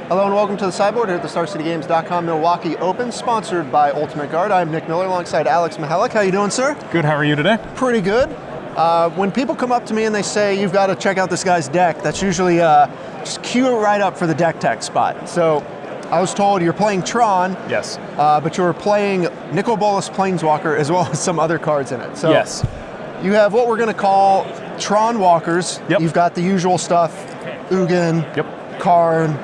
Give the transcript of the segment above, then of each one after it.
Hello and welcome to the Sideboard here at the StarCityGames.com Milwaukee Open, sponsored by Ultimate Guard. I'm Nick Miller alongside Alex Mihelic. How you doing, sir? Good, how are you today? Pretty good. When people come up to me and they say, you've got to check out this guy's deck, that's usually just cue it right up for the deck tech spot. So I was told you're playing Tron, Yes. but you're playing Nicol Bolas Planeswalker as well as some other cards in it. So Yes. you have what we're going to call Tron Walkers. Yep. You've got the usual stuff, Ugin, Yep. Karn,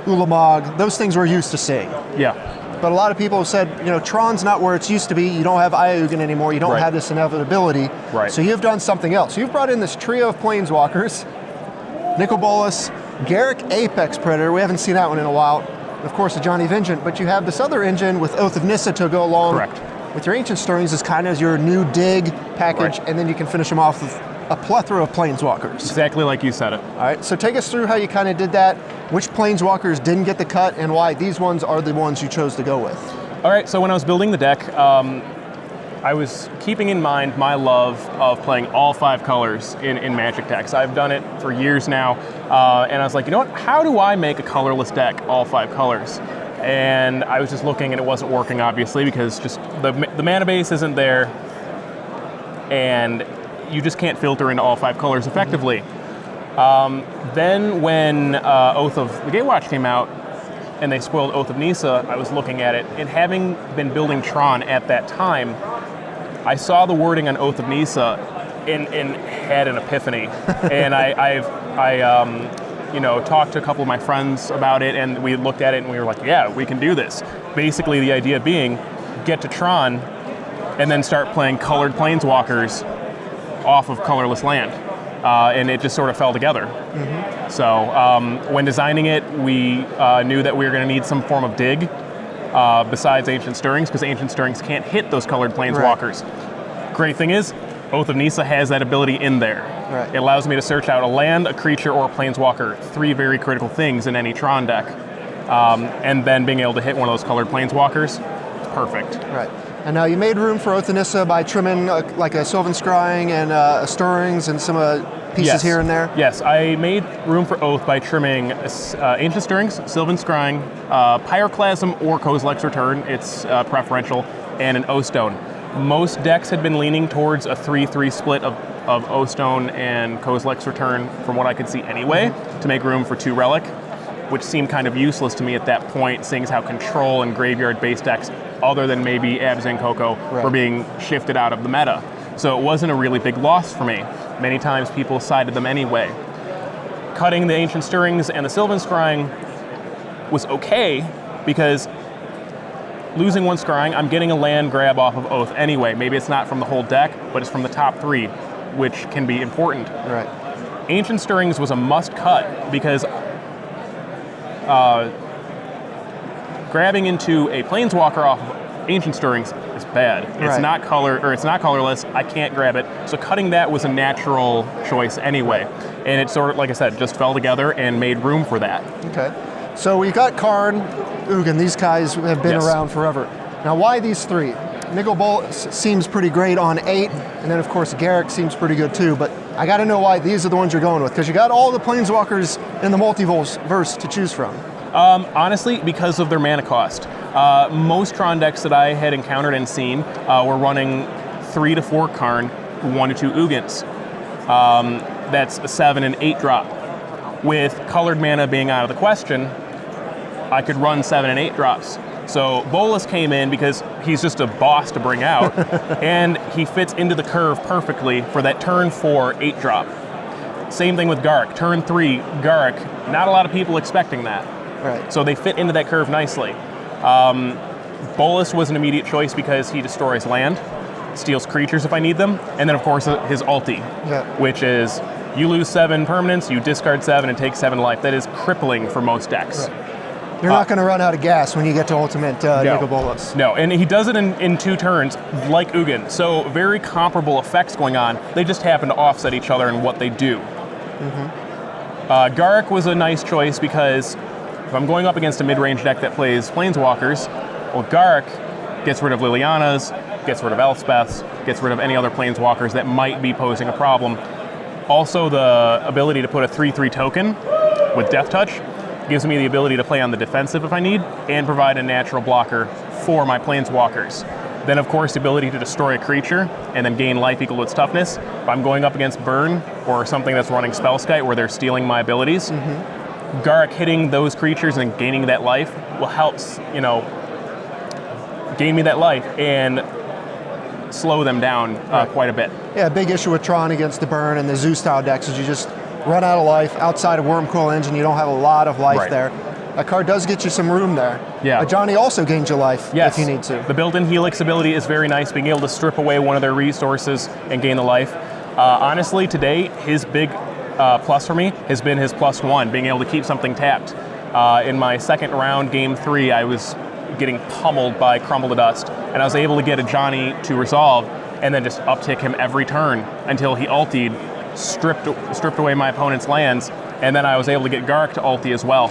Ulamog, those things we're used to seeing. Yeah. But a lot of people have said, you know, Tron's not where it's used to be. You don't have Ugin anymore. You don't Right. have this inevitability. Right. So you've done something else. You've brought in this trio of Planeswalkers, Nicol Bolas, Garruk Apex Predator. We haven't seen that one in a while. Of course, the Johnny Vengeant. But you have this other engine with Oath of Nissa to go along. Correct. With your Ancient Stirrings as kind of your new dig package, Right. and then you can finish them off with a plethora of Planeswalkers. Exactly like you said it. All right, so take us through how you kind of did that, which Planeswalkers didn't get the cut, and why these ones are the ones you chose to go with. All right, so when I was building the deck, I was keeping in mind my love of playing all 5 colors in Magic decks. I've done it for years now, and I was like, you know what, how do I make a colorless deck, all 5 colors? And I was just looking and it wasn't working, obviously, because just the mana base isn't there, and you just can't filter into all 5 colors effectively. Then when Oath of the Gatewatch came out, and they spoiled Oath of Nissa, I was looking at it, and having been building Tron at that time, I saw the wording on Oath of Nissa and had an epiphany. And I you know, talked to a couple of my friends about it, and we looked at it and we were like, yeah, we can do this. Basically, the idea being, get to Tron and then start playing colored Planeswalkers off of colorless land. And it just sort of fell together. Mm-hmm. So when designing it, we knew that we were going to need some form of dig besides Ancient Stirrings, because Ancient Stirrings can't hit those colored Planeswalkers. Right. Great thing is, Oath of Nissa has that ability in there. Right. It allows me to search out a land, a creature, or a Planeswalker, 3 very critical things in any Tron deck. And then being able to hit one of those colored Planeswalkers, it's perfect. Right. And now you made room for Oath of Nissa by trimming like a Sylvan Scrying and a Stirrings and some pieces here and there? Yes, I made room for Oath by trimming Ancient Stirrings, Sylvan Scrying, Pyroclasm or Kozilek's Return, it's preferential, and an O-Stone. Most decks had been leaning towards a 3-3 split of O-Stone and Kozilek's Return from what I could see anyway, to make room for 2 Relic, which seemed kind of useless to me at that point, seeing as how control and graveyard-based decks, other than maybe Abs and Coco, were being shifted out of the meta. So it wasn't a really big loss for me. Many times people sided them anyway. Cutting the Ancient Stirrings and the Sylvan Scrying was okay, because losing 1 Scrying, I'm getting a land grab off of Oath anyway. Maybe it's not from the whole deck, but it's from the top 3, which can be important. Right. Ancient Stirrings was a must cut, because grabbing into a Planeswalker off of Ancient Stirrings is bad. It's not colorless. I can't grab it. So cutting that was a natural choice anyway. And it sort of, like I said, just fell together and made room for that. Okay. So we've got Karn, Ugin. These guys have been around forever. Now, why these 3? Nicol Bolas seems pretty great on 8, and then of course Garruk seems pretty good too, but I gotta know why these are the ones you're going with, because you got all the Planeswalkers in the multiverse to choose from. Honestly, because of their mana cost. Most Tron decks that I had encountered and seen were running 3 to 4 Karn, 1 to 2 Ugins. That's a 7 and 8 drop. With colored mana being out of the question, I could run 7 and 8 drops. So Bolas came in because he's just a boss to bring out, and he fits into the curve perfectly for that turn 4 8 drop. Same thing with Garruk. Turn 3 Garruk, not a lot of people expecting that. Right. So they fit into that curve nicely. Bolas was an immediate choice because he destroys land, steals creatures if I need them, and then of course his ulti, which is you lose 7 permanents, you discard 7 and take 7 life. That is crippling for most decks. Right. You're not going to run out of gas when you get to Ultimate Nicol Bolas. No, and he does it in 2 turns, like Ugin. So very comparable effects going on. They just happen to offset each other in what they do. Garruk was a nice choice because if I'm going up against a mid-range deck that plays Planeswalkers, well, Garruk gets rid of Liliana's, gets rid of Elspeth's, gets rid of any other Planeswalkers that might be posing a problem. Also, the ability to put a 3/3 token with Death Touch gives me the ability to play on the defensive if I need, and provide a natural blocker for my planeswalkers. Then, of course, the ability to destroy a creature and then gain life equal to its toughness. If I'm going up against Burn or something that's running Spellskite where they're stealing my abilities, Garruk hitting those creatures and gaining that life will help, gain me that life and slow them down quite a bit. Yeah, big issue with Tron against the Burn and the Zoo-style decks is you just run out of life. Outside of Wormcoil Engine, you don't have a lot of life there. That card does get you some room there. Yeah. Johnny also gains you life if you need to. The built-in Helix ability is very nice, being able to strip away one of their resources and gain the life. Honestly, today, his big plus for me has been his +1, being able to keep something tapped. In my second round, game 3, I was getting pummeled by Crumble to Dust, and I was able to get a Johnny to resolve and then just uptick him every turn until he ultied, stripped away my opponent's lands, and then I was able to get Garruk to ulti as well.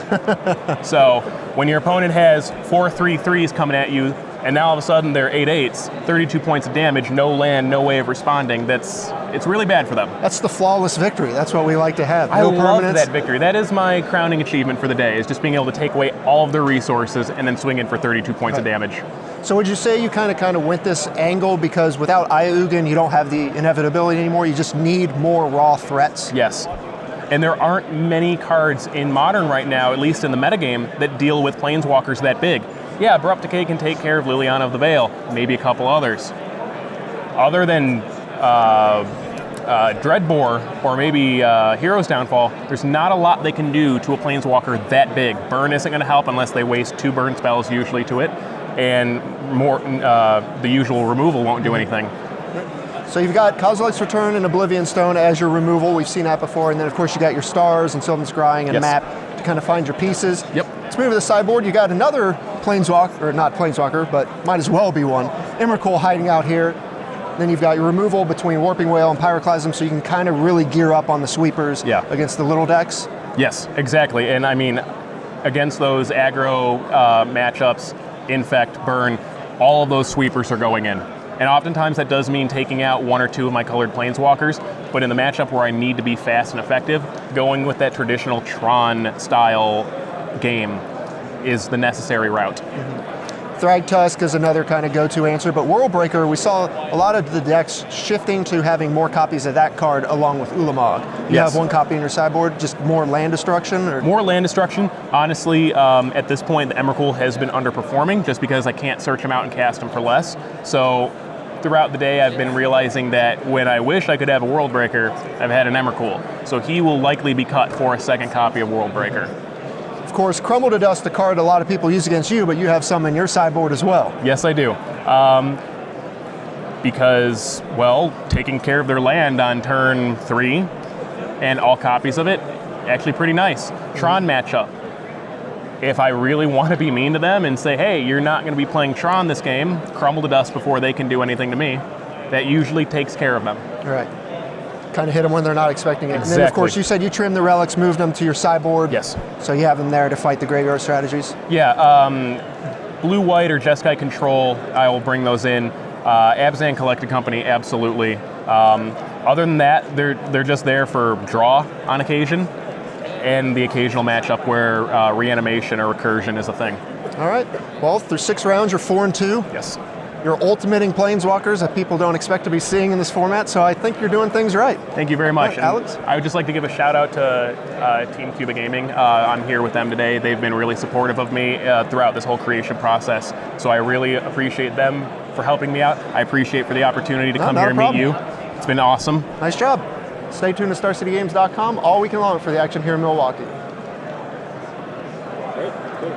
So when your opponent has 4 3/3s coming at you, and now all of a sudden they're 8/8s, 32 points of damage, no land, no way of responding, it's really bad for them. That's the flawless victory. That's what we like to have. I love that victory. That is my crowning achievement for the day, is just being able to take away all of their resources and then swing in for 32 points of damage. So would you say you kind of went this angle because without Aya-Ugin, you don't have the inevitability anymore, you just need more raw threats? Yes. And there aren't many cards in Modern right now, at least in the metagame, that deal with planeswalkers that big. Yeah, Abrupt Decay can take care of Liliana of the Veil, maybe a couple others. Other than Dreadbore or maybe Hero's Downfall, there's not a lot they can do to a planeswalker that big. Burn isn't going to help unless they waste 2 burn spells usually to it, and more the usual removal won't do anything. So you've got Kozilek's Return and Oblivion Stone as your removal. We've seen that before. And then, of course, you got your Stars and Sylvan Scrying and Map to kind of find your pieces. Yep. Let's move to the sideboard. You got another Planeswalker, or not Planeswalker, but might as well be one. Emrakul hiding out here. Then you've got your removal between Warping Whale and Pyroclasm, so you can kind of really gear up on the sweepers against the little decks. Yes, exactly. And I mean, against those aggro matchups, Infect, Burn, all of those sweepers are going in. And oftentimes that does mean taking out 1 or 2 of my colored planeswalkers, but in the matchup where I need to be fast and effective, going with that traditional Tron style game is the necessary route. Thragtusk is another kind of go-to answer, but Worldbreaker, we saw a lot of the decks shifting to having more copies of that card along with Ulamog. You have 1 copy in your sideboard, just more land destruction? Or? More land destruction. Honestly, at this point, the Emrakul has been underperforming just because I can't search him out and cast him for less. So throughout the day, I've been realizing that when I wish I could have a Worldbreaker, I've had an Emrakul. So he will likely be cut for a 2nd copy of Worldbreaker. Of course, Crumble to Dust, the card a lot of people use against you, but you have some in your sideboard as well. Yes, I do. Because, well, taking care of their land on turn 3 and all copies of it, actually pretty nice. Tron matchup. If I really want to be mean to them and say, hey, you're not going to be playing Tron this game, Crumble to Dust before they can do anything to me, that usually takes care of them. All right. Kind of hit them when they're not expecting it. And then, of course, you said you trimmed the relics, moved them to your sideboard. Yes. So you have them there to fight the graveyard strategies? Yeah. Blue-white or Jeskai Control, I will bring those in. Abzan Collected Company, absolutely. Other than that, they're just there for draw on occasion, and the occasional matchup where reanimation or recursion is a thing. All right. Well, through 6 rounds, you're 4-2. Yes. You're ultimating planeswalkers that people don't expect to be seeing in this format, so I think you're doing things right. Thank you very much. Right, Alex? I would just like to give a shout out to Team Cuba Gaming. I'm here with them today. They've been really supportive of me throughout this whole creation process, so I really appreciate them for helping me out. I appreciate for the opportunity to come here and meet you. It's been awesome. Nice job. Stay tuned to StarCityGames.com all weekend long for the action here in Milwaukee. Great, cool.